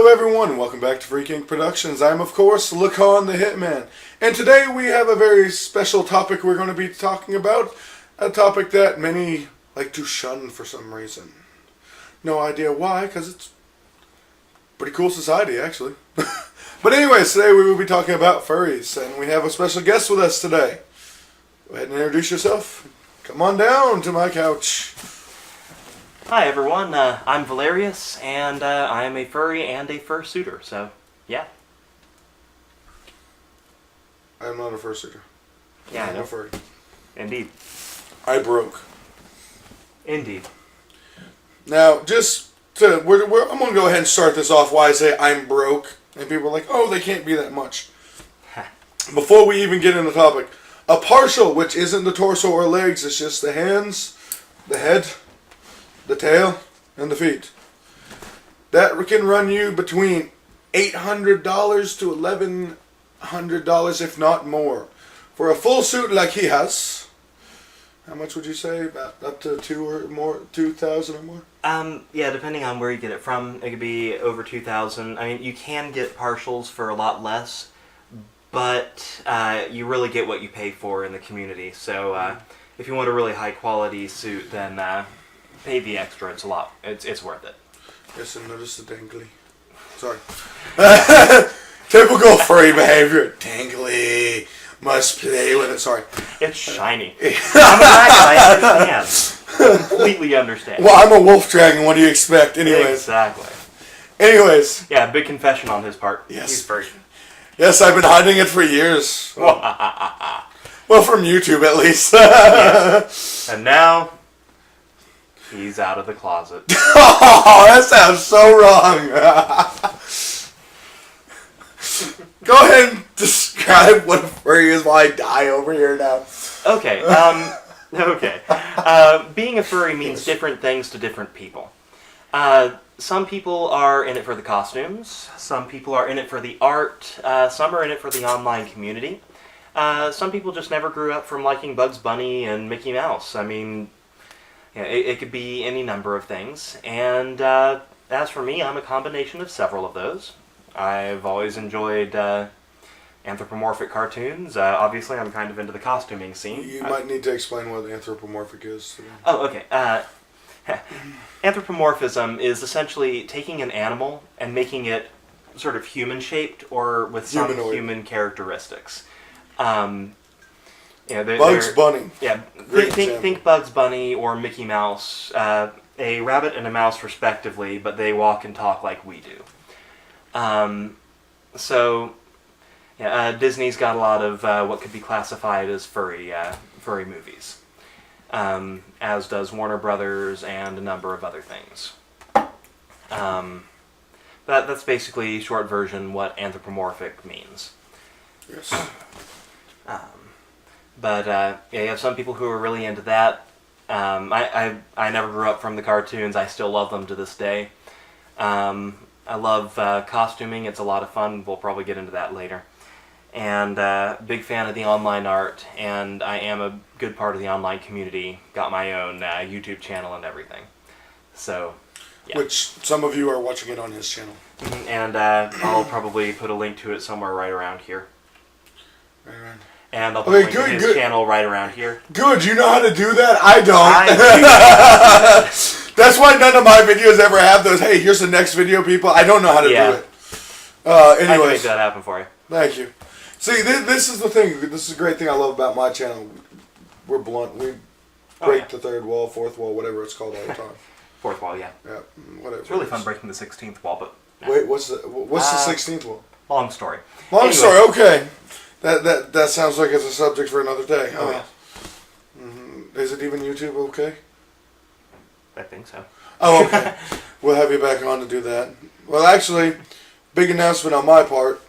Hello everyone, welcome back to FreakInc Productions. I'm of course Lacan the Hitman, and today we have a very special topic we're going to be talking about, a topic that many like to shun for some reason. No idea why, because it's pretty cool society actually. But anyways, today we will be talking about furries, and we have a special guest with us today. Go ahead and introduce yourself. Come on down to my couch. Hi everyone, I'm Valerius, and I am a furry and a fursuiter, so, yeah. I am not a fursuiter. Yeah, I'm a furry. Indeed. I broke. Indeed. Now, I'm going to go ahead and start this off why I say I'm broke, and people are like, oh, they can't be that much. Before we even get into the topic, a partial, which isn't the torso or legs, it's just the hands, the head, the tail, and the feet. That can run you between $800 to $1,100, if not more. For a full suit like he has, how much would you say? About up to $2,000 or more? Yeah, depending on where you get it from, it could be over $2,000. I mean, you can get partials for a lot less, but you really get what you pay for in the community. So if you want a really high quality suit, then pay the extra. It's worth it. Yes, and notice the dangly. Sorry. Typical furry behavior. Dangly. Must play with it. Sorry. It's shiny. I'm a dragon. I understand. Completely understand. Well, I'm a wolf dragon. What do you expect? Anyways. Exactly. Anyways. Yeah, big confession on his part. Yes. He's furry. Yes, I've been hiding it for years. Well, from YouTube at least. Yes. And now he's out of the closet. Oh, that sounds so wrong. Go ahead and describe what a furry is while I die over here now. Okay. Okay. Being a furry means different things to different people. Some people are in it for the costumes. Some people are in it for the art. Some are in it for the online community. Some people just never grew up from liking Bugs Bunny and Mickey Mouse. I mean, yeah, it could be any number of things. And as for me, I'm a combination of several of those. I've always enjoyed anthropomorphic cartoons. Obviously, I'm kind of into the costuming scene. You might need to explain what anthropomorphic is. Oh, okay. Anthropomorphism is essentially taking an animal and making it sort of human-shaped or with some human characteristics. Bugs Bunny. Yeah, think Bugs Bunny or Mickey Mouse, a rabbit and a mouse respectively, but they walk and talk like we do. Disney's got a lot of what could be classified as furry movies, as does Warner Brothers and a number of other things. That's basically, short version, what anthropomorphic means. Yes. You have some people who are really into that. I never grew up from the cartoons. I still love them to this day. I love costuming. It's a lot of fun. We'll probably get into that later. And big fan of the online art, and I am a good part of the online community. Got my own YouTube channel and everything. So, yeah. Which some of you are watching it on his channel. Mm-hmm. And I'll probably put a link to it somewhere right around here. Right around. And I'll put a link to his channel right around here. Good, you know how to do that? I don't. That's why none of my videos ever have those, hey, here's the next video, people. I don't know how to do it. Anyways. I can make that happen for you. Thank you. See, this is the thing. This is a great thing I love about my channel. We're blunt. We break the third wall, fourth wall, whatever it's called all the time. Fourth wall, yeah. Yeah, whatever. It's really fun breaking the 16th wall, but... No. Wait, what's the 16th wall? Long story. Story, okay. That sounds like it's a subject for another day. Oh, yeah. Mm-hmm. Is it even YouTube okay? I think so. Oh, okay. We'll have you back on to do that. Well, actually, big announcement on my part.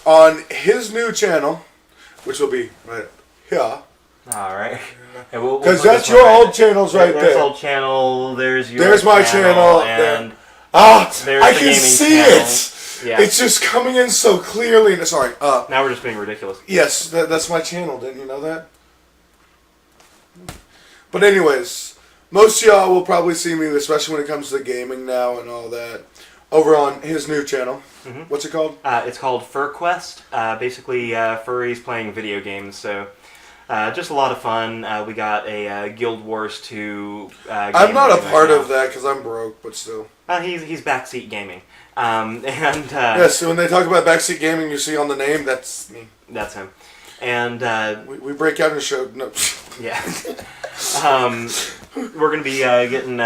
On his new channel, which will be right here. All right. Because that's your old channels right there. There's old channel. There's your. There's my channel. And there's I can see channel. It. Yeah. It's just coming in so clearly. Sorry. Now we're just being ridiculous. Yes, that's my channel. Didn't you know that? But anyways, most of y'all will probably see me, especially when it comes to gaming now and all that, over on his new channel. Mm-hmm. What's it called? It's called Furquest. Basically, furries playing video games. So, just a lot of fun. We got a Guild Wars 2. I'm not a part of that because I'm broke, but still. He's backseat gaming. Yes, when they talk about backseat gaming, you see on the name, that's me. That's him. And we break out and show. No. Yeah. We're gonna be getting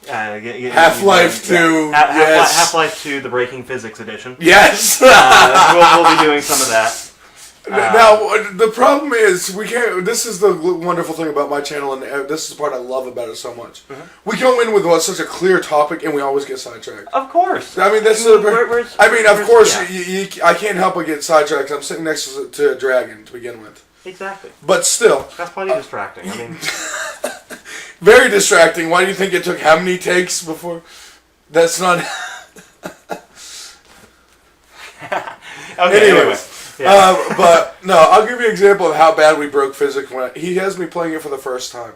Half-Life 2. Yes. Half-Life 2, the Breaking Physics edition. Yes. We'll be doing some of that. Now the problem is we can't. This is the wonderful thing about my channel, and this is the part I love about it so much. Mm-hmm. We go in with such a clear topic, and we always get sidetracked. Of course. I mean, of course, I can't help but get sidetracked. I'm sitting next to a dragon to begin with. Exactly. But still, that's plenty distracting. I mean, very distracting. Why do you think it took how many takes before? That's not. Okay. Anyway. Yeah. But no, I'll give you an example of how bad we broke physics when he has me playing it for the first time.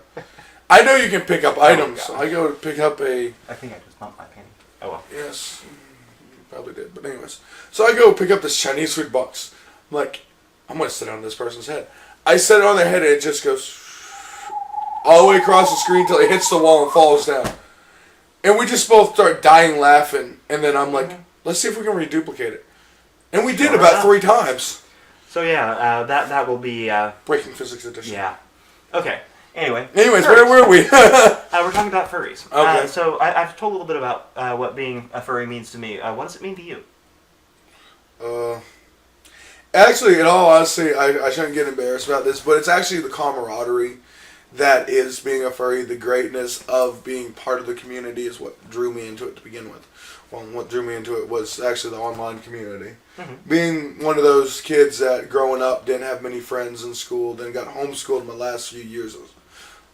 I know you can pick up items. So I go to pick up a. I think I just bumped my penny. Oh well. Yes, you probably did. But anyways, so I go pick up this Chinese food box. I'm like, I'm gonna sit on this person's head. I set it on their head and it just goes all the way across the screen till it hits the wall and falls down. And we just both start dying laughing. And then I'm like, let's see if we can reduplicate it. And we did about 3 times. So yeah, that will be Breaking Physics Edition. Yeah. Okay. Anyways, where were we? We're talking about furries. Okay. So I've told a little bit about what being a furry means to me. What does it mean to you? Actually, in all honesty, I shouldn't get embarrassed about this, but it's actually the camaraderie that is being a furry. The greatness of being part of the community is what drew me into it to begin with. Well, what drew me into it was actually the online community. Mm-hmm. Being one of those kids that growing up didn't have many friends in school, then got homeschooled my last few years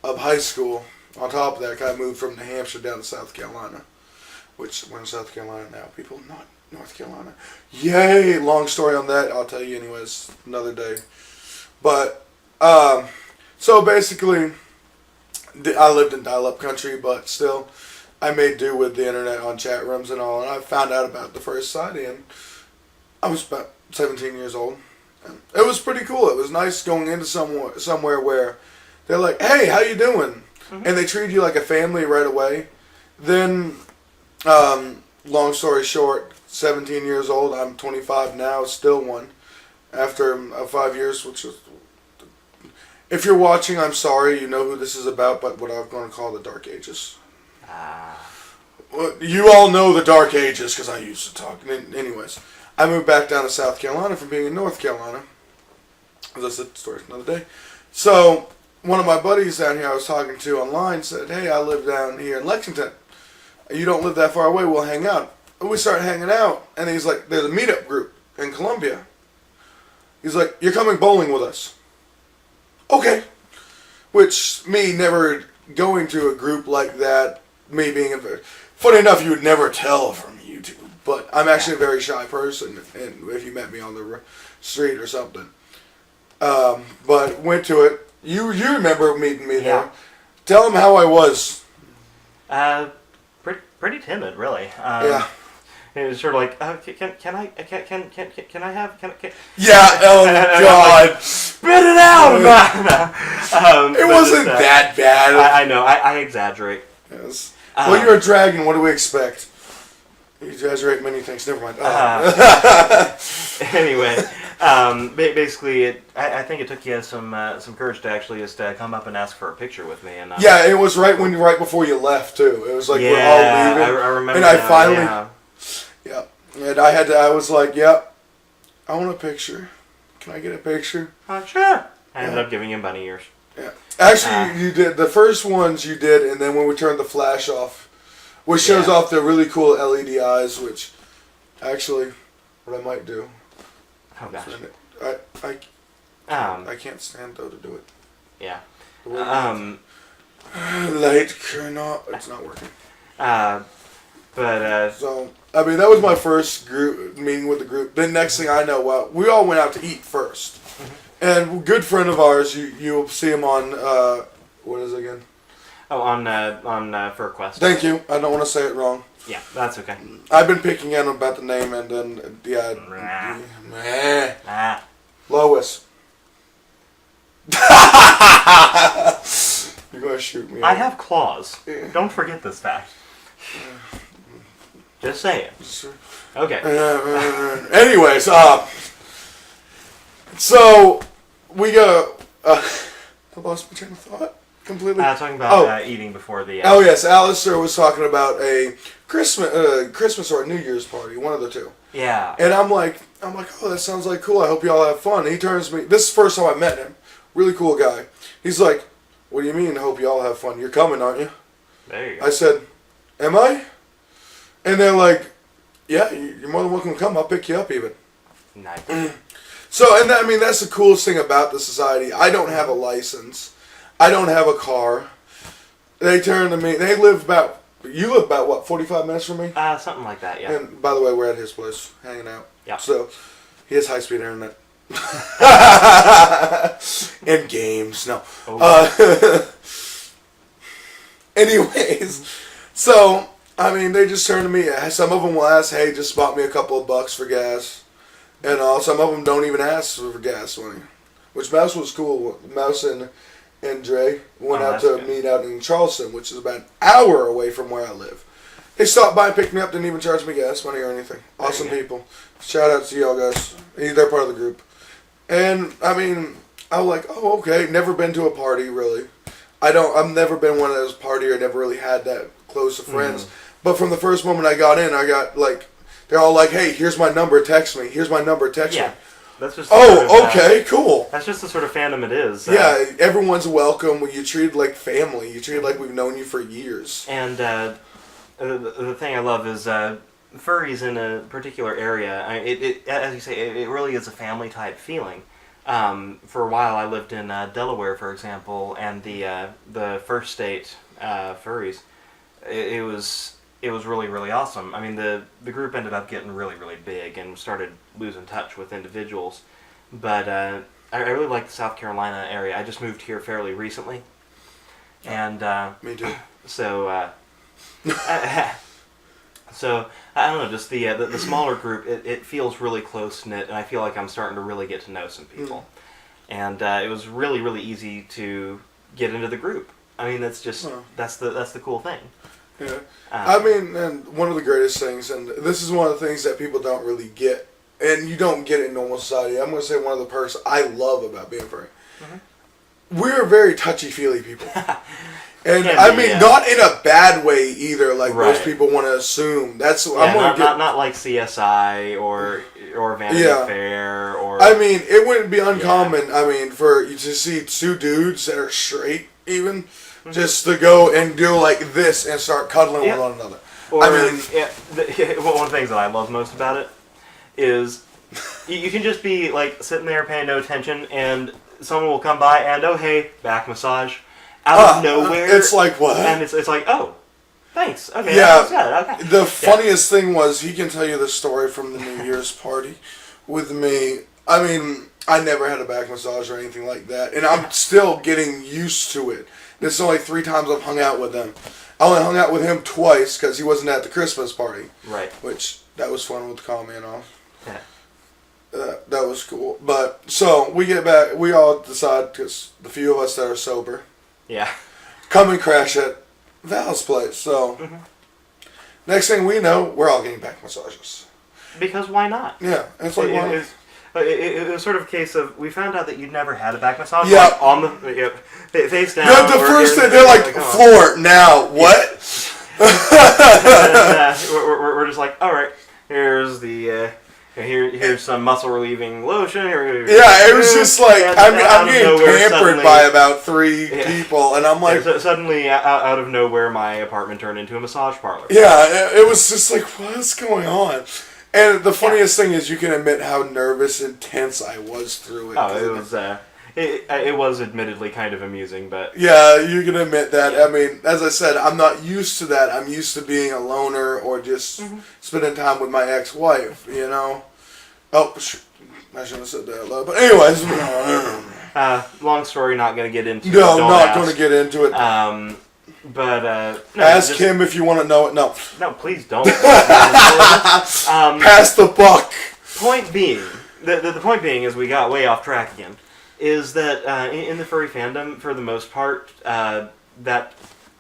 of high school. On top of that, I moved from New Hampshire down to South Carolina, which we're in South Carolina now. People, not North Carolina. Yay! Long story on that. I'll tell you anyways another day. But, so basically, I lived in dial-up country, but still, I made do with the internet on chat rooms and all, and I found out about the Furry Society, and I was about 17 years old. And it was pretty cool. It was nice going into somewhere where they're like, hey, how you doing? Mm-hmm. And they treat you like a family right away. Then, long story short, 17 years old, I'm 25 now, still one. After 5 years, which is... If you're watching, I'm sorry, you know who this is about, but what I'm going to call the Dark Ages. Well, you all know the Dark Ages because I used to talk. Anyways, I moved back down to South Carolina from being in North Carolina. As I said, story another day. So, one of my buddies down here I was talking to online said, hey, I live down here in Lexington. You don't live that far away, we'll hang out. And we started hanging out, and he's like, there's a meetup group in Columbia. He's like, you're coming bowling with us. Okay. Which, me never going to a group like that, me being a very... Funny enough, you would never tell from YouTube, but I'm actually a very shy person, and if you met me on the street or something. But went to it. You remember meeting me there. Tell them how I was. Pretty timid, really. Yeah. It was sort of like, can I have? Yeah. Oh God. Spit it out. It wasn't that bad. I know. I exaggerate. Yes. Well, you're a dragon. What do we expect? You exaggerate many things. Never mind. Anyway, basically, I think it took you some courage to actually just come up and ask for a picture with me. And yeah, it was right before you left too. It was like we're all leaving. I remember. And I finally, and I was like, yep, I want a picture. Can I get a picture? Sure. I ended up giving him bunny ears. Yeah. Actually, you did the first ones you did, and then when we turned the flash off, which shows off the really cool LED eyes, which actually, what I might do. Oh gosh. I can't stand though to do it. Yeah. Light not. It's not working. So I mean that was my first group meeting with the group. Then next thing I know, we all went out to eat first. And a good friend of ours, you'll see him on, what is it again? Oh, on Furquest. Thank you. I don't want to say it wrong. Yeah, that's okay. I've been picking at him about the name, and then Lois. You're gonna shoot me. I have claws. Don't forget this fact. Just saying. Okay. Anyways, so we go. I lost my train of thought completely. Talking about eating before the. Oh yes, Alistair was talking about a Christmas or a New Year's party, one of the two. Yeah. And I'm like, oh, that sounds like cool. I hope y'all have fun. And he turns to me. This is the first time I met him. Really cool guy. He's like, what do you mean? I hope y'all have fun. You're coming, aren't you? There you go. I said, am I? And they're like, yeah, you're more than welcome to come. I'll pick you up even. Nice. So, and I mean, that's the coolest thing about the society. I don't have a license. I don't have a car. They turn to me. You live about, what, 45 minutes from me? Something like that, yeah. And by the way, we're at his place, hanging out. Yeah. So, he has high-speed internet. And games, no. Oh. Anyways, so, I mean, they just turn to me. Some of them will ask, hey, just bought me a couple of bucks for gas. And some of them don't even ask for gas money. Which Mouse was cool. Mouse and Dre went out to meet out in Charleston, which is about an hour away from where I live. They stopped by and picked me up, didn't even charge me gas money or anything. Awesome people. Shout out to y'all guys. They're part of the group. And, I mean, I was like, oh, okay. Never been to a party, really. I've never been one of those party or never really had that close of friends. Mm. But from the first moment I got in, I got, like, they're all like, hey, here's my number, text me. Here's my number, text me. That's just okay, cool. That's just the sort of fandom it is. Yeah, everyone's welcome. You treated like family. You treated like we've known you for years. And the thing I love is furries in a particular area. As you say, it really is a family type feeling. For a while, I lived in Delaware, for example, and the first state furries. It was really, really awesome. I mean, the group ended up getting really, really big and started losing touch with individuals. But I really like the South Carolina area. I just moved here fairly recently. And me too. So, so I don't know, just the smaller group, it feels really close-knit, and I feel like I'm starting to really get to know some people. And it was really, really easy to get into the group. I mean, that's just, that's the cool thing. Yeah. I mean, and one of the greatest things, and this is one of the things that people don't really get, and you don't get it in normal society. I'm going to say one of the perks I love about being furry. Mm-hmm. We're very touchy-feely people. And I mean, not in a bad way either, like most people want to assume. That's not like CSI or Vanity Fair or. I mean, it wouldn't be uncommon. I mean, for you to see two dudes that are straight, even just to go and do like this and start cuddling with one another. Or, I mean, one of the things that I love most about it is you can just be like sitting there paying no attention, and someone will come by and hey, back massage. Out of nowhere. It's like, what? And it's like, oh, thanks. Okay, yeah. That's good. Okay. The funniest thing was, he can tell you the story from the New Year's party with me. I mean, I never had a back massage or anything like that. And I'm still getting used to it. This is only 3 times I've hung out with him. I only hung out with him twice because he wasn't at the Christmas party. Right. Which, that was fun with the comment off. Yeah. That was cool. But, so, we get back. We all decide, because the few of us that are sober. Yeah. Come and crash at Val's place. So, next thing we know, we're all getting back massages. Because why not? Yeah. It's like, it was sort of a case of, we found out that you'd never had a back massage. Yeah. Like, on the face down. The first thing, they're like, floor, now, what? We're just like, alright, here's the... Here's some muscle relieving lotion. Yeah, it was just like, I'm getting pampered by about 3 people, and I'm like... Suddenly, out of nowhere, my apartment turned into a massage parlor. Yeah, it was just like, what's going on? And the funniest thing is, you can admit how nervous and tense I was through it. Oh, it was admittedly kind of amusing, but... Yeah, you can admit that. I mean, as I said, I'm not used to that. I'm used to being a loner or just spending time with my ex-wife, you know? Oh, I shouldn't have said that loud. But anyways. Long story, not going to get into. No, not going to get into it. But no, ask him if you want to know it. No, please don't. Pass the buck. Point being, the point being is we got way off track again. Is that in the furry fandom, for the most part, that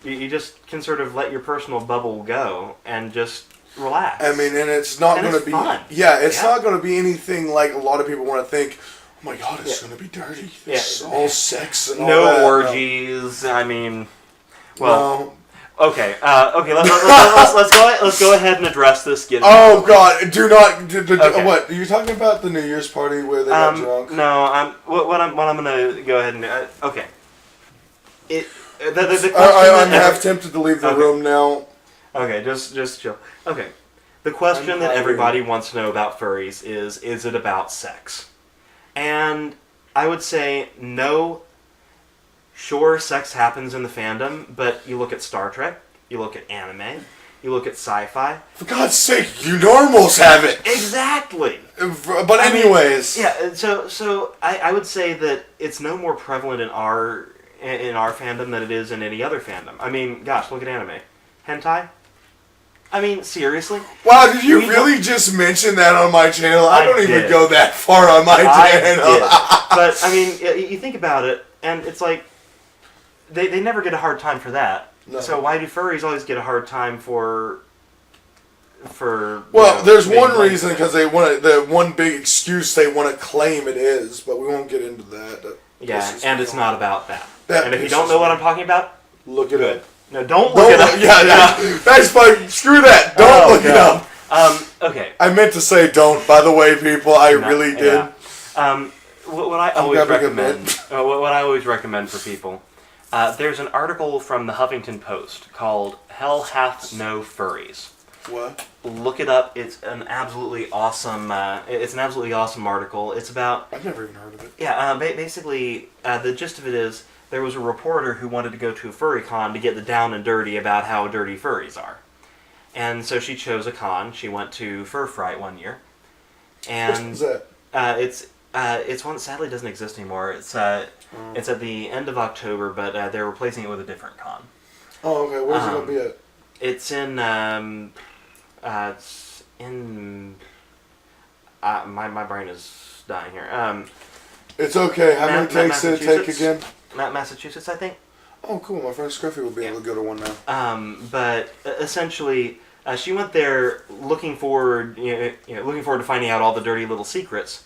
you just can sort of let your personal bubble go and just relax. I mean, and it's not going to be fun. Yeah, it's not going to be anything like a lot of people want to think. Oh my God, it's going to be dirty. It's all sex and all that. No orgies. No. I mean, well. No. Okay. Let's go ahead and address this. Oh God! Do not. Okay. What are you talking about? The New Year's party where they got drunk? No. What I'm gonna go ahead and okay. I'm half tempted to leave the room now. Okay, just chill. Okay. The question that everybody wants to know about furries is it about sex? And I would say no. Sure, sex happens in the fandom, but you look at Star Trek, you look at anime, you look at sci-fi. For God's sake, you normals have it! Exactly! But anyways... So I would say that it's no more prevalent in our fandom than it is in any other fandom. I mean, gosh, look at anime. Hentai? I mean, seriously? Wow, did you really just mention that on my channel? I don't even go that far on my channel. But, I mean, you think about it, and it's like, they never get a hard time for that. No. So why do furries always get a hard time for well, there's one reason, because they want the one big excuse they want to claim it is, but we won't get into that. And it's not about that. And if you don't know what I'm talking about, look it up. No, don't look it up. Yeah, that's fine. Screw that. Don't look it up. Okay. I meant to say don't, by the way, people. I really did. Yeah. What I always recommend. What I always recommend for people. There's an article from the Huffington Post called "Hell Hath No Furries." What? Look it up. It's an absolutely awesome. It's an absolutely awesome article. It's about. I've never even heard of it. Yeah. Basically, the gist of it is there was a reporter who wanted to go to a furry con to get the down and dirty about how dirty furries are, and so she chose a con. She went to Fur Fright one year, and what's that? It's one that sadly doesn't exist anymore. It's at the end of October, but they're replacing it with a different con. Oh, okay. Where's it gonna be at? It's in my brain is dying here. It's okay. How many takes did it take again? Massachusetts, I think. Oh, cool. My friend Scruffy will be able to go to one now. But essentially, she went there looking forward to finding out all the dirty little secrets,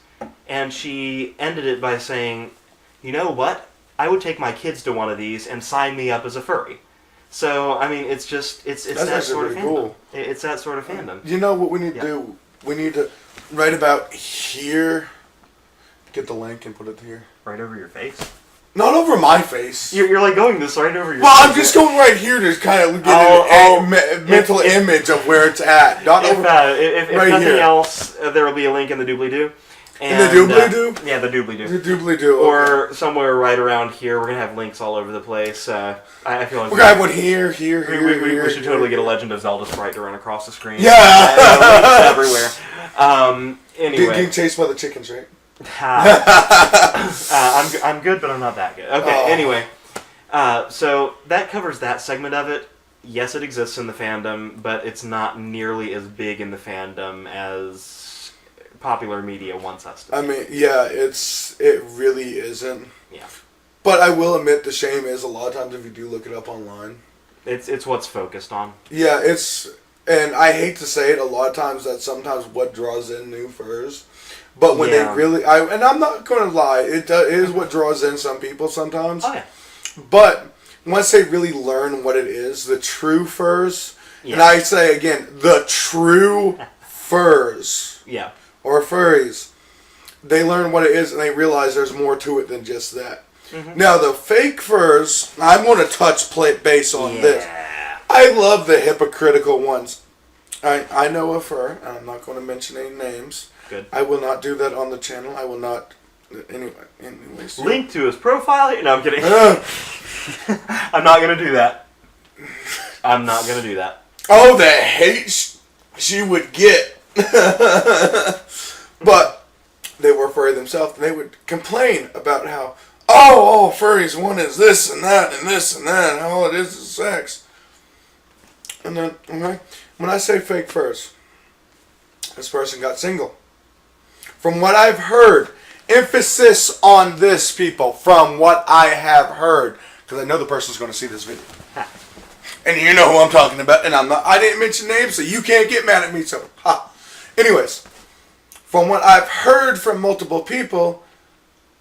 and she ended it by saying, "You know what? I would take my kids to one of these and sign me up as a furry." So I mean, it's that sort of fandom. Cool. It's that sort of fandom. You know what we need to do? We need to right about here. Get the link and put it here. Right over your face. Not over my face. You're like going this right over your face. Well, I'm just going right here to kind of get a mental image of where it's at. Not over if right nothing here. else, there will be a link in the doobly-doo. In the doobly-doo? Yeah, the doobly-doo. The doobly-doo. Or somewhere right around here. We're going to have links all over the place. I feel like we're going to have one here. We should totally get a Legend of Zelda sprite to run across the screen. Yeah! Links everywhere. Anyway. Getting chased by the chickens, right? I'm good, but I'm not that good. Okay, anyway. So that covers that segment of it. Yes, it exists in the fandom, but it's not nearly as big in the fandom as popular media wants us to be. I mean, yeah, it really isn't. Yeah. But I will admit the shame is a lot of times if you do look it up online. It's what's focused on. Yeah, and I hate to say it, a lot of times that's sometimes what draws in new furs. But when they really, and I'm not going to lie, it is what draws in some people sometimes. Oh, yeah. But once they really learn what it is, the true furs, and I say again, the true furs, or furries, they learn what it is and they realize there's more to it than just that. Mm-hmm. Now the fake furs, I'm going to touch base on this. I love the hypocritical ones. I know a fur, and I'm not going to mention any names. Good. I will not do that on the channel. I will not. Anyways. Link to his profile. No, I'm kidding. I'm not going to do that. I'm not going to do that. Oh, the hate she would get. But they were furry themselves, and they would complain about how, oh, furries, one is this and that and this and that, and all it is sex. And then, okay, when I say fake furs, this person got single. From what I've heard, emphasis on this, people, from what I have heard, because I know the person's going to see this video. And you know who I'm talking about, and I didn't mention names, so you can't get mad at me, so, ha. Anyways, from what I've heard from multiple people,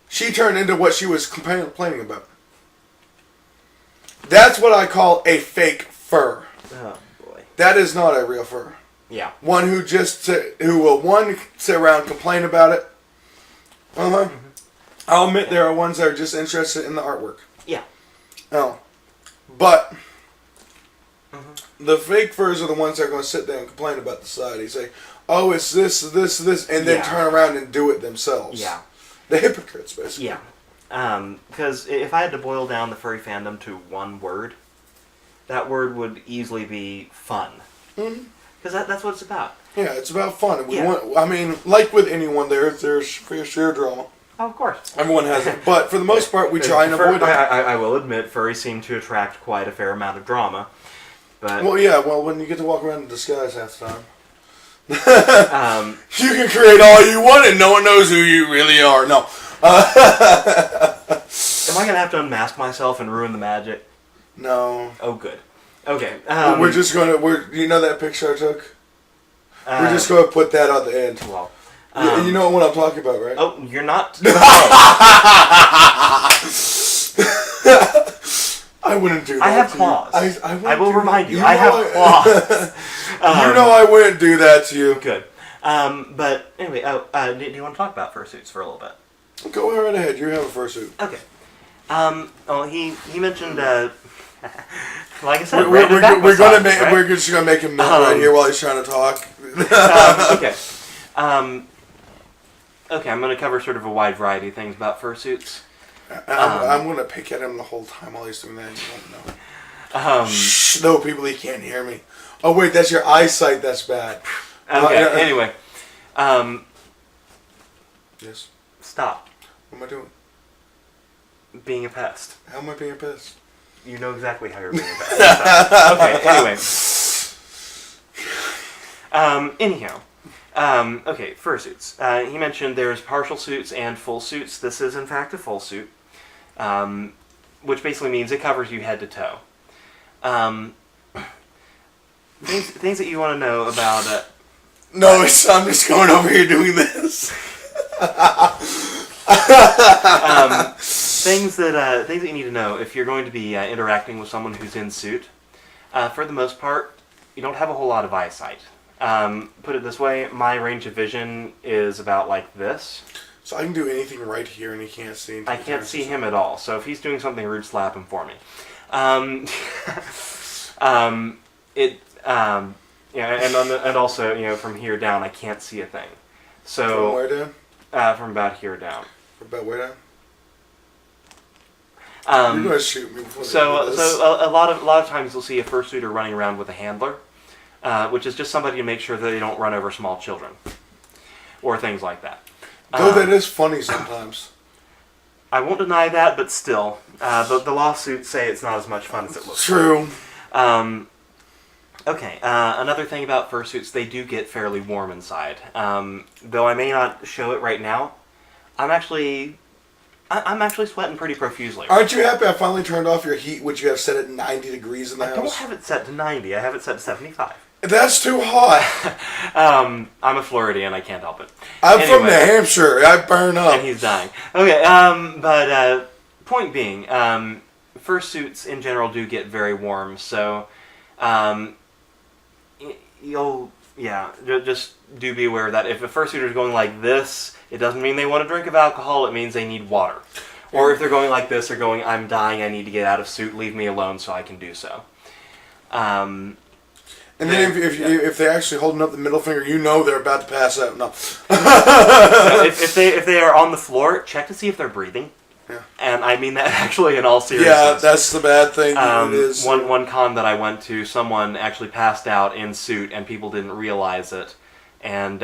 she turned into what she was complaining about. That's what I call a fake fur. Oh, boy. That is not a real fur. Yeah. One who will sit around and complain about it. Mm-hmm. I'll admit there are ones that are just interested in the artwork. Yeah. No. But the fake furs are the ones that are going to sit there and complain about the society. Say, oh, it's this, and then turn around and do it themselves. Yeah. The hypocrites, basically. Yeah. Because if I had to boil down the furry fandom to one word, that word would easily be fun. Mm-hmm. Because that's what it's about. Yeah, it's about fun. I mean, like with anyone, there's fair share drama. Oh, of course. Everyone has it. But for the most part, we try and avoid it. I will admit, furries seem to attract quite a fair amount of drama. But Well, when you get to walk around in disguise half the time. You can create all you want and no one knows who you really are. No. Am I going to have to unmask myself and ruin the magic? No. Oh, good. Okay. We're just going to... You know that picture I took? We're just going to put that on the end. Well... you know what I'm talking about, right? Oh, you're not? I wouldn't do that. I have claws. I will remind you. I have claws. You know I wouldn't do that to you. Good. But anyway, do you want to talk about fursuits for a little bit? Go right ahead. You have a fursuit. Okay. Well, he mentioned. Like I said, we're just gonna make him right here while he's trying to talk. Okay. Okay, I'm going to cover sort of a wide variety of things about fursuits. I'm going to pick at him the whole time while he's doing that. You won't know. Shh, no, people, he can't hear me. Oh, wait, that's your eyesight. That's bad. Okay, anyway. Yes. Stop. What am I doing? Being a pest. How am I being a pest? You know exactly how you're being a pest. Okay, anyway. Anyhow. Okay, fursuits. He mentioned there's partial suits and full suits. This is, in fact, a full suit, which basically means it covers you head to toe. Things that you want to know about it. No, I'm just going over here doing this. Things that you need to know if you're going to be interacting with someone who's in suit. For the most part, you don't have a whole lot of eyesight. Put it this way, my range of vision is about like this. So I can do anything right here and he can't see. I can't see him at all, so if he's doing something rude, slap him for me. And also, from here down, I can't see a thing. So from where down? From about here down. From about where down? You're gonna shoot me before a lot of times you'll see a fursuiter running around with a handler. Which is just somebody to make sure that they don't run over small children. Or things like that. Though that is funny sometimes. I won't deny that, but still. The lawsuits say it's not as much fun as it looks. True. Okay, another thing about fursuits, they do get fairly warm inside. Though I may not show it right now, I'm actually sweating pretty profusely. Aren't you happy I finally turned off your heat, which you have set at 90 degrees in the house? I don't have it set to 90. I have it set to 75. That's too hot. I'm a Floridian. I can't help it. I'm from New Hampshire. I burn up. And he's dying. Okay, but point being, fursuits in general do get very warm, so just do be aware that if a fursuiter is going like this, it doesn't mean they want a drink of alcohol, it means they need water. Or if they're going like this, they're going, I'm dying, I need to get out of suit, leave me alone so I can do so. And then if they're actually holding up the middle finger, they're about to pass out. No. So if they are on the floor, check to see if they're breathing. Yeah. And I mean that actually in all seriousness. Yeah, that's the bad thing. It is. One con that I went to, someone actually passed out in suit, and people didn't realize it, and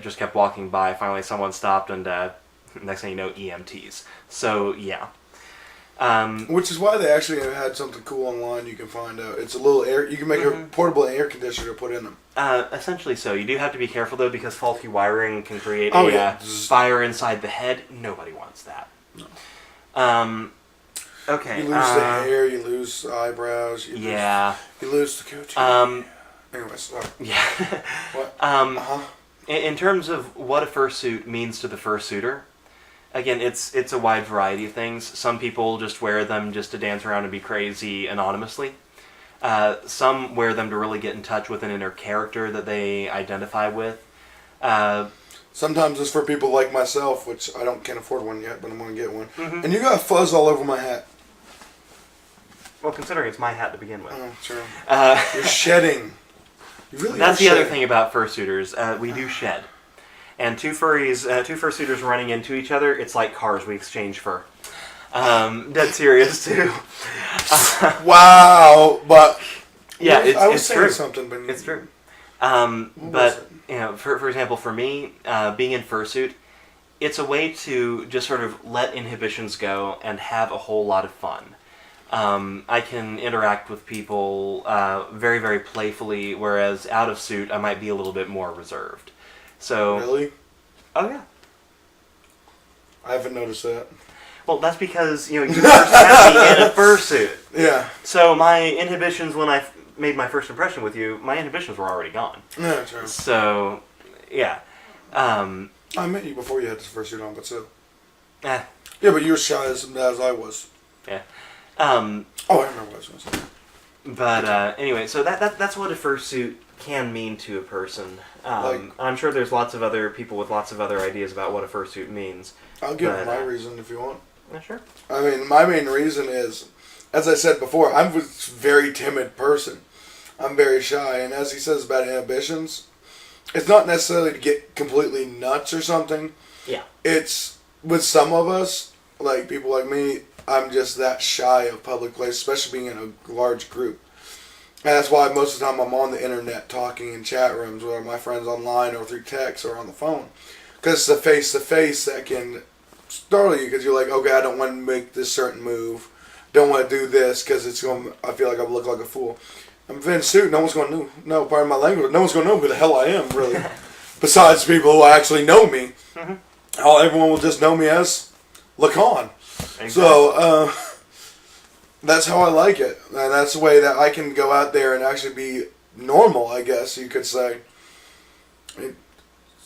just kept walking by. Finally, someone stopped, and next thing you know, EMTs. So yeah. Which is why they actually had something cool online you can find out. It's a little air. You can make a portable air conditioner to put in them. Essentially so. You do have to be careful, though, because faulty wiring can create fire inside the head. Nobody wants that. No. Okay. You lose the hair, you lose eyebrows. You lose the coochie. Anyways. Yeah. What? In terms of what a fursuit means to the fursuiter, again, it's a wide variety of things. Some people just wear them just to dance around and be crazy anonymously. Some wear them to really get in touch with an inner character that they identify with. Sometimes it's for people like myself, which I can't afford one yet, but I'm going to get one. And you got fuzz all over my hat. Well, considering it's my hat to begin with. Oh, true. You're shedding. You really That's are the shedding. other thing about fursuiters. We do shed. And two fursuiters running into each other, it's like cars, we exchange fur. Dead serious, too. Wow, but... Yeah, I was it's saying true. something, but... It's true. But, you know, for example, for me, being in fursuit, it's a way to just sort of let inhibitions go and have a whole lot of fun. I can interact with people very, very playfully, whereas out of suit, I might be a little bit more reserved. So, Really? Oh, yeah. I haven't noticed that. Well, that's because, you first had me in a fursuit. Yeah. So my inhibitions, when I made my first impression with you, my inhibitions were already gone. Yeah, true. So, yeah. I met you before you had this fursuit on, but still. Eh. Yeah, but you were shy as I was. Yeah. I remember what I was going to say. But anyway, so that's what a fursuit can mean to a person. I'm sure there's lots of other people with lots of other ideas about what a fursuit means. I'll give my reason if you want. Yeah, sure. I mean, my main reason is, as I said before, I'm a very timid person. I'm very shy, and as he says about inhibitions, it's not necessarily to get completely nuts or something. Yeah. It's, with some of us, like people like me, I'm just that shy of public places, especially being in a large group. And that's why most of the time I'm on the internet talking in chat rooms with my friends online or through text or on the phone. Because it's the face-to-face that can startle you because you're like, okay, I don't want to make this certain move. Don't want to do this because I feel like I look like a fool. I'm in a suit, no one's going to know, pardon my language, no one's going to know who the hell I am, really. Besides people who actually know me. Everyone will just know me as Lacan. Exactly. So, that's how I like it. And that's the way that I can go out there and actually be normal, I guess you could say.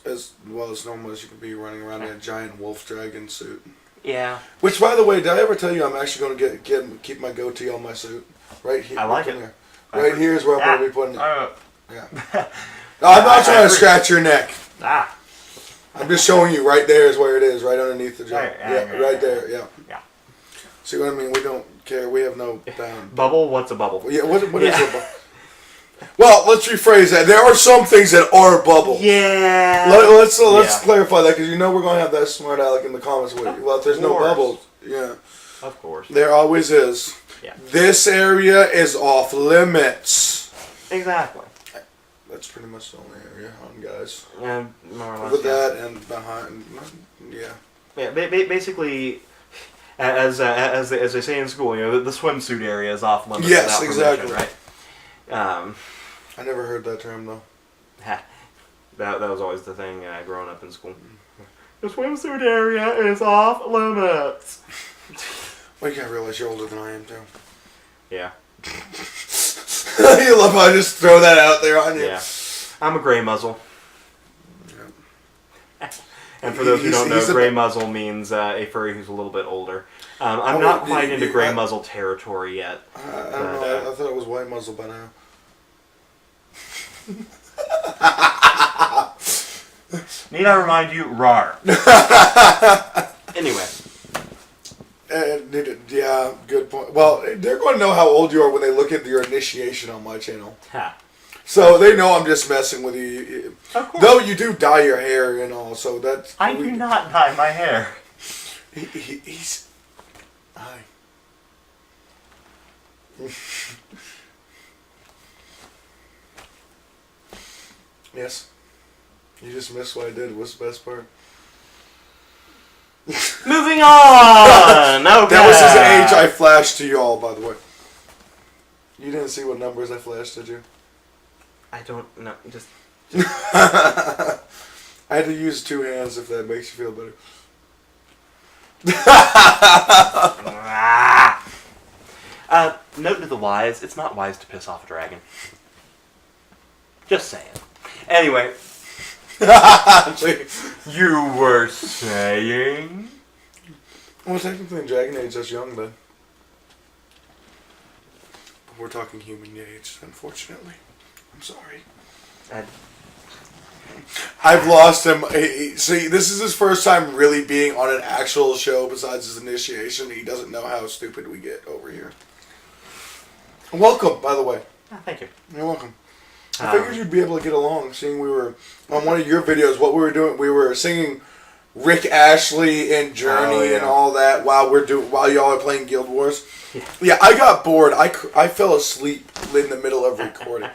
As well as normal as you can be running around in a giant wolf dragon suit. Yeah. Which, by the way, did I ever tell you I'm actually going to keep my goatee on my suit? Right here. I like it. There. Right here is where I'm going to be putting it. Yeah. No, I'm not trying to scratch your neck. I'm just showing you right there is where it is, right underneath the jaw. Right there, yeah. See what I mean? We don't care. We have no... Bubble? What's a bubble? Yeah, what is a bubble? Well, let's rephrase that. There are some things that are bubbles. Yeah. Let's clarify that because we're going to have that smart aleck in the comments with you. Well, if there's no bubbles, yeah. Of course. There always is. Yeah. This area is off limits. Exactly. That's pretty much the only area on guys. Yeah, more or less. With that and behind, yeah. Yeah, basically, as they say in school, the swimsuit area is off limits. Yes, without exactly. Right. I never heard that term though. That was always the thing growing up in school. The swimsuit area is off limits. Well, you gotta realize you're older than I am too. Yeah. You love how I just throw that out there on you. Yeah. I'm a gray muzzle. Yeah. And for those who don't know, gray muzzle means a furry who's a little bit older. I'm not quite into gray muzzle territory yet. I don't know. I thought it was white muzzle by now. Need I remind you? Rar. Anyway. Yeah, good point. Well, they're going to know how old you are when they look at your initiation on my channel. So they know I'm just messing with you. Of course. Though you do dye your hair and all, so that's... I do not dye my hair. He's... Hi. Yes. You just missed what I did. What's the best part? Moving on! That was his age I flashed to y'all, by the way. You didn't see what numbers I flashed, did you? I don't know. Just. I had to use 2 hands if that makes you feel better. Note to the wise, it's not wise to piss off a dragon. Just saying. Anyway. You were saying? Well, technically in Dragon Age, that's young then. But we're talking human age, unfortunately. I'm sorry. I've lost him. See, this is his first time really being on an actual show besides his initiation. He doesn't know how stupid we get over here. Welcome, by the way. Oh, thank you. You're welcome. I figured you'd be able to get along, seeing we were on one of your videos. What we were doing, we were singing Rick Ashley and Journey and all that while y'all are playing Guild Wars. Yeah, I got bored. I fell asleep in the middle of recording.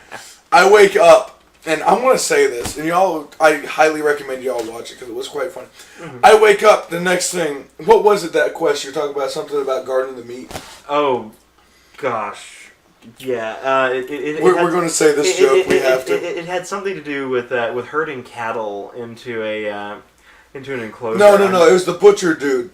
I wake up. And I'm going to say this, and I highly recommend y'all watch it because it was quite fun. Mm-hmm. I wake up, the next thing, what was it, that quest you're talking about? Something about gardening the meat? Oh, gosh. Yeah. We're going to say this joke, we have to. It had something to do with herding cattle into an enclosure. No, it was the butcher dude.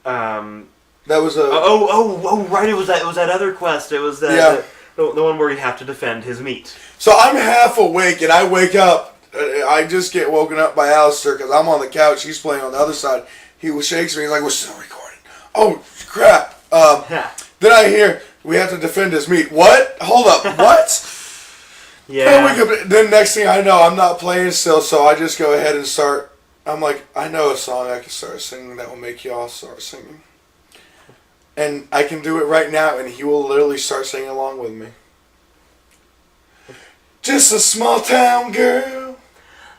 That was a... Oh, right, it was that other quest. It was the one where you have to defend his meat. So I'm half awake, and I wake up. I just get woken up by Alistair because I'm on the couch. He's playing on the other side. He shakes me. He's like, "We're still recording." Oh, crap. Then I hear, we have to defend his meat. What? Hold up. What? Yeah. I wake up, then next thing I know, I'm not playing still, so I just go ahead and start. I'm like, I know a song I can start singing that will make y'all start singing. And I can do it right now, and he will literally start singing along with me. Just a small town girl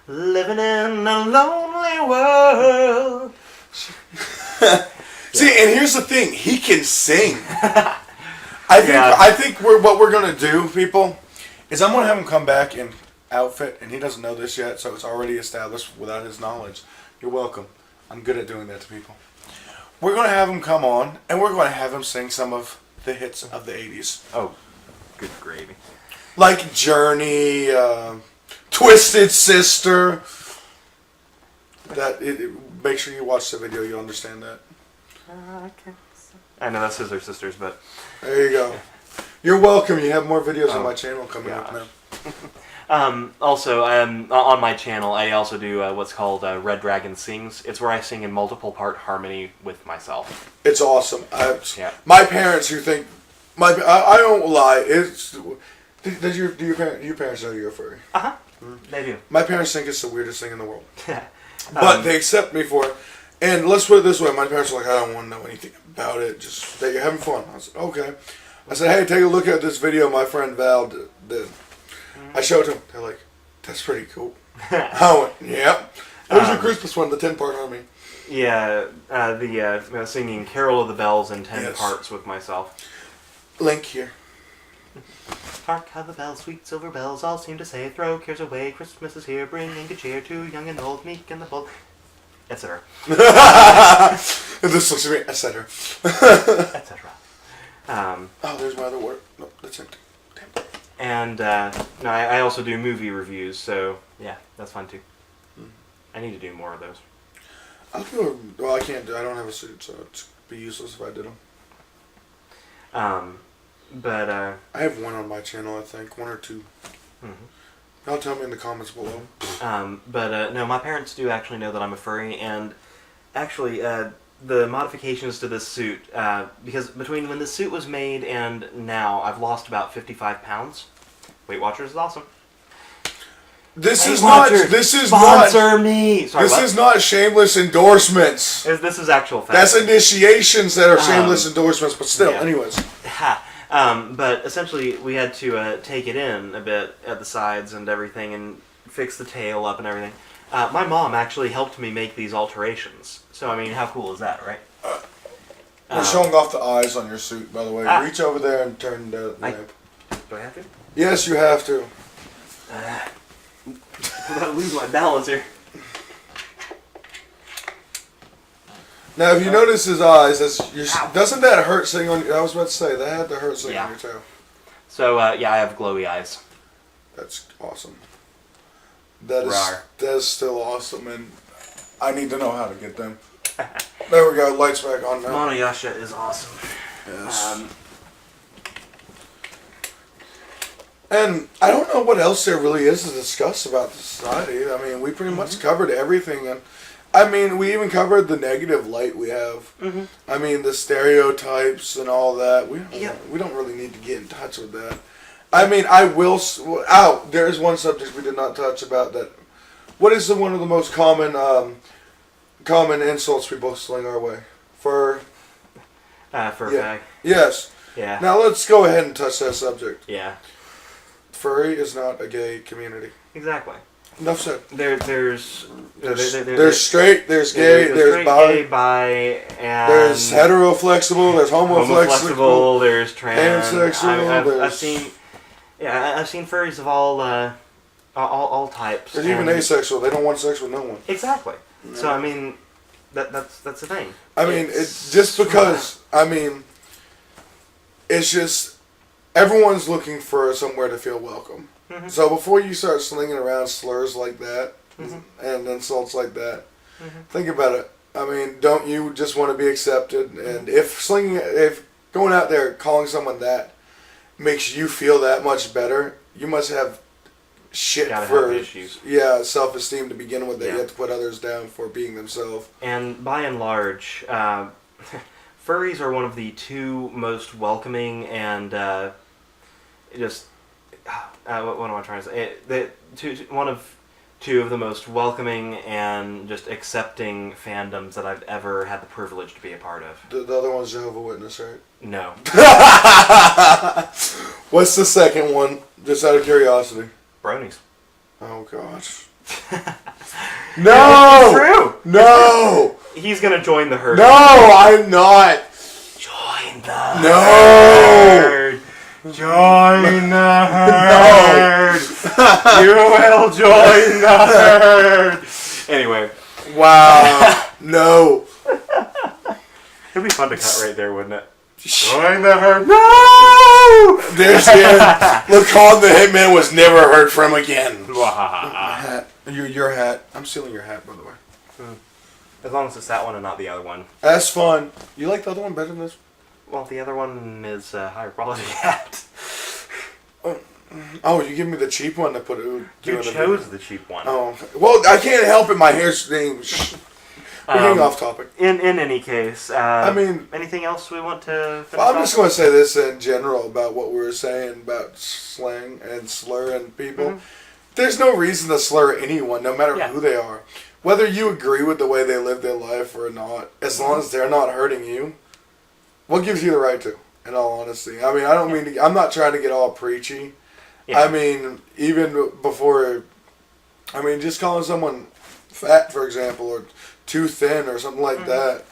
living in a lonely world. See, and here's the thing: he can sing. I think what we're gonna do, people, is I'm gonna have him come back in outfit, and he doesn't know this yet, so it's already established without his knowledge. You're welcome. I'm good at doing that to people. We're gonna have him come on, and we're gonna have him sing some of the hits of the '80s. Oh, good gravy. Like Journey, Twisted Sister. Make sure you watch the video. You'll understand that. I know that's Scissor Sisters, but there you go. You're welcome. You have more videos on my channel coming up now. Also, on my channel, I also do what's called Red Dragon Sings. It's where I sing in multiple part harmony with myself. It's awesome. My parents who think I don't lie. Do your parents know you're a furry? Uh-huh. They do. My parents think it's the weirdest thing in the world. But they accept me for it. And let's put it this way. My parents are like, I don't want to know anything about it. Just that you're having fun. I said, okay. I said, hey, take a look at this video my friend Val did. I showed them. They're like, that's pretty cool. I went, yep. What was your Christmas one, the 10-part harmony? Yeah, singing Carol of the Bells in 10 parts with myself. Link here. Hark how the bells, sweet silver bells, all seem to say, throw cares away, Christmas is here, bringing good cheer to young and old, meek and the bold, etc. This looks at me, etc. etc. There's my other word. No, that's empty. Damn. And I also do movie reviews, so yeah, that's fun too. I need to do more of those. I can't. I don't have a suit, so it'd be useless if I did them. But I have one on my channel, I think, 1 or 2. Mm-hmm. Y'all tell me in the comments below. No, my parents do actually know that I'm a furry, and actually, the modifications to this suit, because between when the suit was made and now, I've lost about 55 pounds. Weight Watchers is awesome. This is sponsor me. Sorry, this is not shameless endorsements. This is actual fact. That's initiations that are shameless endorsements, but still, anyways. But essentially, we had to take it in a bit at the sides and everything, and fix the tail up and everything. My mom actually helped me make these alterations. So I mean, how cool is that, right? We're showing off the eyes on your suit, by the way. Reach over there and turn the lamp. Do I have to? Yes, you have to. I'm about to lose my balance here. Now, if you notice his eyes, doesn't that hurt sitting on? I was about to say that had to hurt sitting on your toe. So I have glowy eyes. That's awesome. That is still awesome, and I need to know how to get them. There we go. Lights back on now. Monoyasha is awesome. Yes. And I don't know what else there really is to discuss about the society. I mean, we pretty much covered everything, and I mean, we even covered the negative light we have. I mean, the stereotypes and all that. We don't really need to get in touch with that. I mean, I will. There is one subject we did not touch about that. What is one of the most common insults we both sling our way? Fur bag. Yes. Yeah. Now let's go ahead and touch that subject. Yeah. Furry is not a gay community. Exactly. Enough said. There's straight, there's gay, there's bi, and there's hetero flexible, there's homo flexible, there's trans, pansexual. I've seen furries of all types. There's even asexual. They don't want sex with no one. Exactly. Yeah. So I mean, that's the thing. I mean, it's just because it's just everyone's looking for somewhere to feel welcome. So before you start slinging around slurs like that and insults like that, think about it. I mean, don't you just want to be accepted? And if going out there calling someone that makes you feel that much better, you must have shit for issues. Yeah, self-esteem to begin with. That you have to put others down for being themselves. And by and large, furries are one of the two most welcoming and what am I trying to say? One of two of the most welcoming and just accepting fandoms that I've ever had the privilege to be a part of. The other one's Jehovah's Witness, right? No. What's the second one? Just out of curiosity. Bronies. Oh gosh. No! It's true! No! He's gonna join the herd. No, I'm not! Join the herd! Join the herd! No. You will join the herd! Anyway. Wow. No. It'd be fun to cut right there, wouldn't it? Join the herd. No! There's Lacan the Hitman was never heard from again. Hat. Your hat. I'm stealing your hat, by the way. As long as it's that one and not the other one. That's fun. You like the other one better than this? Well, the other one is a higher quality hat. Oh, you give me the cheap one to put it. You chose the cheap one. Oh, well, I can't help it. My hair's getting off topic. In any case, I mean, anything else we want to finish I'm just going to say this in general about what we were saying about slang and slurring people. There's no reason to slur anyone, no matter who they are. Whether you agree with the way they live their life or not, as long as they're not hurting you, what gives you the right to? In all honesty, I mean, I don't mean to, I'm not trying to get all preachy. Yeah. I mean, even before, I mean, just calling someone fat, for example, or too thin or something like that.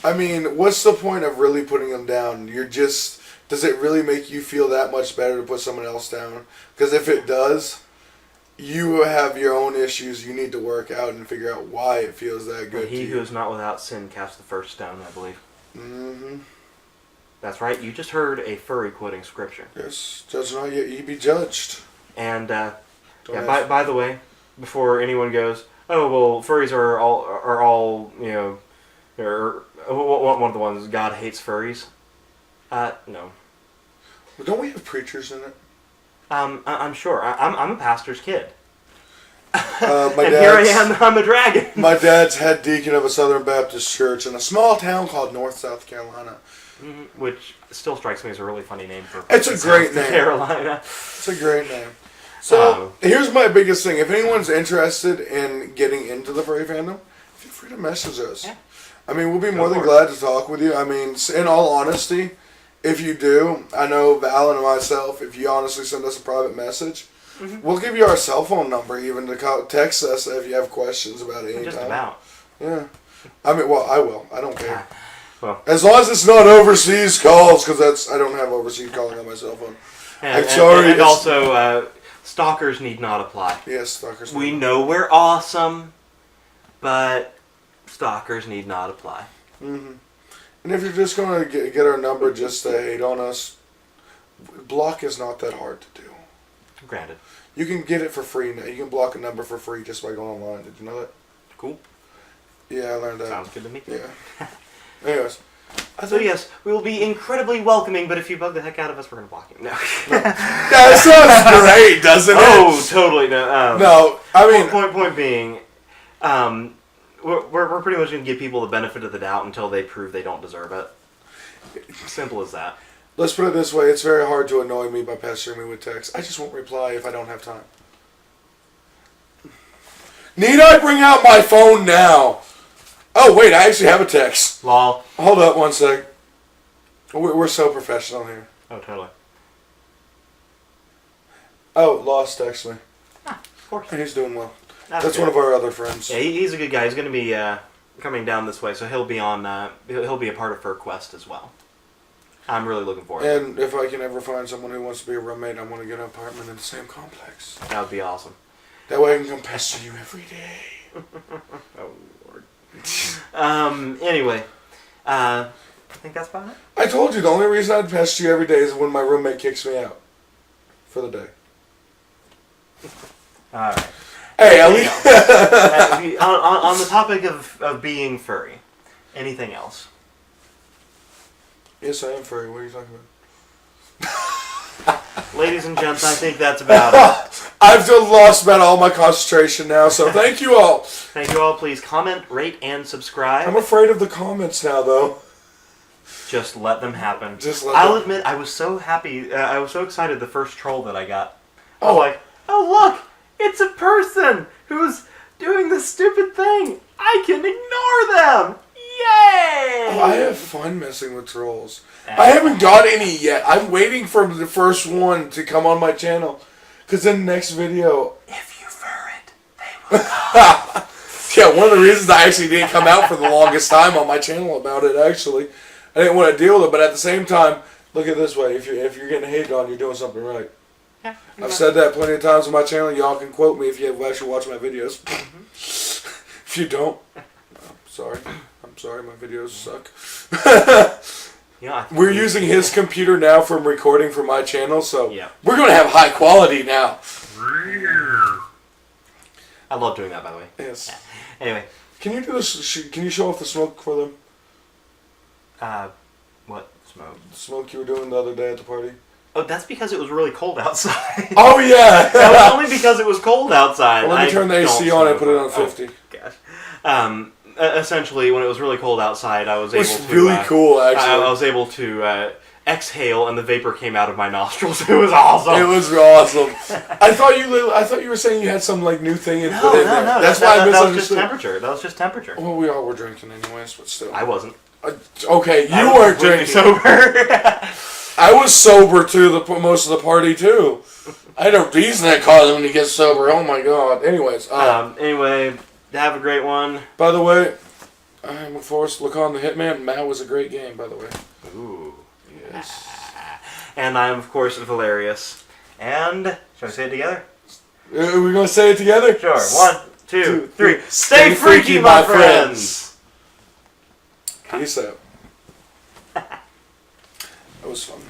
I mean, what's the point of really putting them down? Does it really make you feel that much better to put someone else down? Because if it does, you have your own issues you need to work out and figure out why it feels that good. He who is not without sin casts the first stone, I believe. Mm-hmm. That's right. You just heard a furry quoting scripture. Yes, judge not yet ye be judged. And by the way, before anyone goes, oh well, furries are all you know, or one of the ones God hates furries. No. Well, don't we have preachers in it? I'm sure. I'm a pastor's kid. And here I am. I'm a dragon. My dad's head deacon of a Southern Baptist church in a small town called North South Carolina. Which still strikes me as a really funny name for. It's a great name. Carolina. It's a great name. So here's my biggest thing: if anyone's interested in getting into the furry fandom, feel free to message us. Yeah. I mean, we'll be more than glad to talk with you. I mean, in all honesty, if you do, I know Val and myself, if you honestly send us a private message, we'll give you our cell phone number even to text us if you have questions about it anytime. Just about. Yeah. I mean, well, I will. I don't care. Well, as long as it's not overseas calls, because I don't have overseas calling on my cell phone. I'm sorry. And also, stalkers need not apply. Yes, stalkers. We know we're awesome, but stalkers need not apply. Mm-hmm. And if you're just going to get our number just to hate on us, block is not that hard to do. Granted. You can get it for free now. You can block a number for free just by going online. Did you know that? Cool. Yeah, I learned that. Sounds good to me. Yeah. Anyways. So yes, we will be incredibly welcoming, but if you bug the heck out of us, we're going to block you. No. That sounds great, doesn't it? Oh, totally. No, no, I mean... Point being, we're pretty much going to give people the benefit of the doubt until they prove they don't deserve it. Simple as that. Let's put it this way. It's very hard to annoy me by pestering me with text. I just won't reply if I don't have time. Need I bring out my phone now? Oh, wait, I actually have a text. Lol. Hold up one sec. We're so professional here. Oh, totally. Oh, Lost texted me. Of course. And he's doing well. That's one of our other friends. Yeah, he's a good guy. He's going to be coming down this way, so he'll be on. He'll be a part of Furquest as well. I'm really looking forward to it. And if I can ever find someone who wants to be a roommate, I want to get an apartment in the same complex. That would be awesome. That way I can come pester you every day. Oh, Lord. Anyway, I think that's about it. I told you, the only reason I'd pester you every day is when my roommate kicks me out. For the day. Alright. Hey, at least... on the topic of being furry, anything else? Yes, I am furry. What are you talking about? Ladies and gents, I think that's about it. I've just lost about all my concentration now, so thank you all. Thank you all. Please comment, rate, and subscribe. I'm afraid of the comments now, though. Just let them happen. I'll admit, I was so happy. I was so excited the first troll that I got. Oh. I was like, oh look, it's a person who's doing this stupid thing. I can ignore them. Yay! Oh, I have fun messing with trolls. I haven't got any yet. I'm waiting for the first one to come on my channel. Because in the next video... If you fur it, they will. Yeah, one of the reasons I actually didn't come out for the longest time on my channel about it, actually. I didn't want to deal with it, but at the same time, look at it this way. If you're getting hated on, you're doing something right. Yeah, I've said that plenty of times on my channel. Y'all can quote me if you actually watch my videos. If you don't, sorry. I'm sorry, my videos suck. We're using his computer now from recording for my channel, so we're going to have high quality now. I love doing that, by the way. Yes. Yeah. Anyway. Can you do this? Can you show off the smoke for them? What smoke? The smoke you were doing the other day at the party. Oh, that's because it was really cold outside. Oh, yeah! That was only because it was cold outside. Well, let me turn the AC on and put it on 50. Oh, gosh. Essentially, when it was really cold outside, I was able to... It was really cool, actually. I was able to exhale, and the vapor came out of my nostrils. It was awesome. It was awesome. I thought you were saying you had some like new thing in there. No. That's why I misunderstood. That was just temperature. That was just temperature. Well, we all were drinking anyways, but still. I wasn't. Okay, you weren't drinking. Sober. I was sober too. Most of the party too. I had a reason to call them when you get sober. Oh my god. Anyways. Anyway, have a great one. By the way, I'm forced to look on the Hitman. Matt was a great game, by the way. Ooh. Yes. And I'm, of course, Valerius. And, shall we say it together? Are we going to say it together? Sure. 1, 2, 3. Stay freaky, my friends! Peace out. That was fun.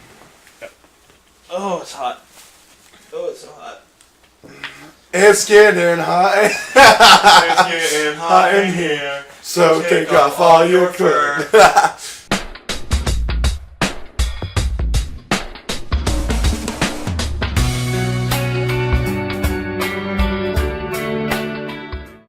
Oh, it's hot. Oh, it's so hot. It's getting hot. It's getting hot in here. So take off all your clothes.